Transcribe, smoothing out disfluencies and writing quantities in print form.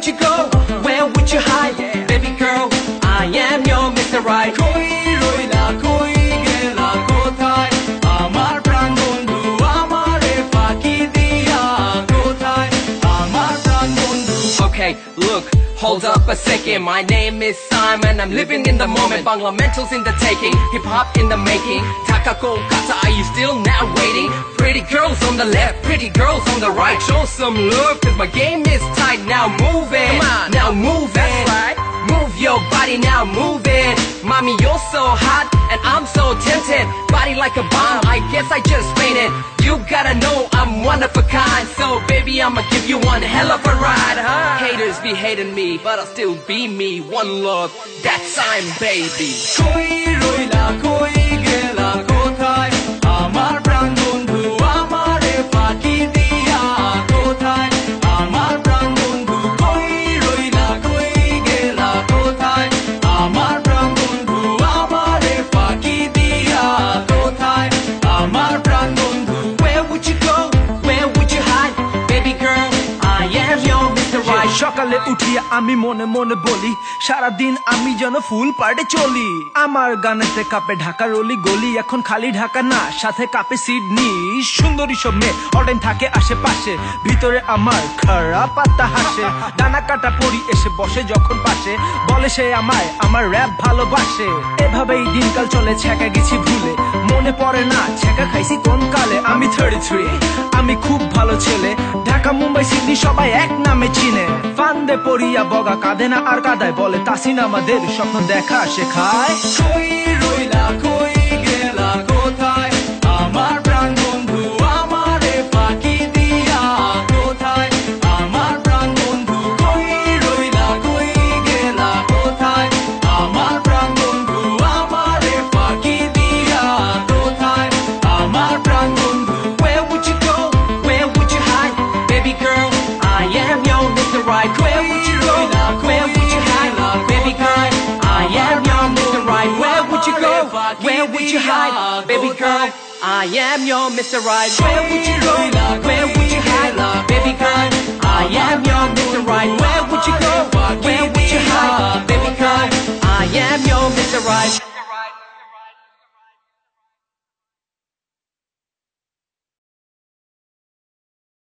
would you go? Where would you hide? Baby girl, I am your Mr. Right. কই রইলা কই গেলা কোথায় আমার প্রাণ বন্ধু আমারে ফাঁকি দিয়া কোথায় আমার প্রাণ বন্ধু Okay, look, hold up a second. My name is Simon, I'm living in the moment. Banglamentals in the taking, hip hop in the making. Taka Kolkata, are you still now waiting? Pretty girls on the left, pretty girls on the right. Show some love, cause my game is tight. Now move it, come on, now move it. That's right. Move your body, now move it. Mommy, you're so hot, and I'm so tempted. Body like a bomb, I guess I just fainted. You gotta know I'm one of a kind. So baby, I'ma give you one hell of a ride, huh? Haters be hating me, but I'll still be me. One love, that's I'm baby. কই রইলা কই গেলা কোথায় আমার প্রাণ বন্ধু আমারে ফাঁকি দিয়া কোথায় আমার প্রাণ বন্ধু কই রইলা কই গেলা কোথায় আমার প্রাণ বন্ধু আমারে ফাঁকি দিয়া কোথায় আমার প্রাণ বন্ধু Where would you go? Where would you hide? Baby girl, I am your Mr. Right. সকালে উঠিয়া আমি মনে মনে বলি সারাদিন আমি যেন ফুল পাড়ে চলি আমার গানেতে কাপে ঢাকা রলি গলি এখন খালি ঢাকা না সাথে কাপে সিডনি সুন্দরী সব মেয়ে অলটাইম থাকে আশেপাশে ভিতরে আমার খারাপ পাত্তা হাসে ডানা কাটা পরি এসে বসে যখন পাশে বলে সে আমায় আমার র‍্যাপ ভালোবাসে এভাবেই দিনকাল চলে ছ্যাঁকা গেছি ভুলে মনে পড়ে না ছ্যাঁকা খাইছি কোন কালে আমি 33 আমি খুব ভালো ছেলে ঢাকা মুম্বাই সিডনি সবাই এক নামে চিনে ফান্দে পড়িয়া বগা কাঁদে না আর কাদায় বলে তাসিন আমাদের স্বপ্ন দেখা শেখায় কই রইলা কই গেলা কোথায় আমার প্রাণ বন্ধু আমারে ফাঁকি দিয়া কোথায় আমার প্রাণ বন্ধু কই রইলা কই গেলা কোথায় আমার প্রাণ বন্ধু আমারে ফাঁকি দিয়া কোথায় আমার প্রাণ বন্ধু Where would you go? Where would you hide? Baby girl, I am your Mr. Right. Where would you go? Where would you hide? Baby girl, I am your Mr. Right. Where would you go? Where would you hide? Baby girl, I am your Mr. Right. Where would you go? Where would you hide?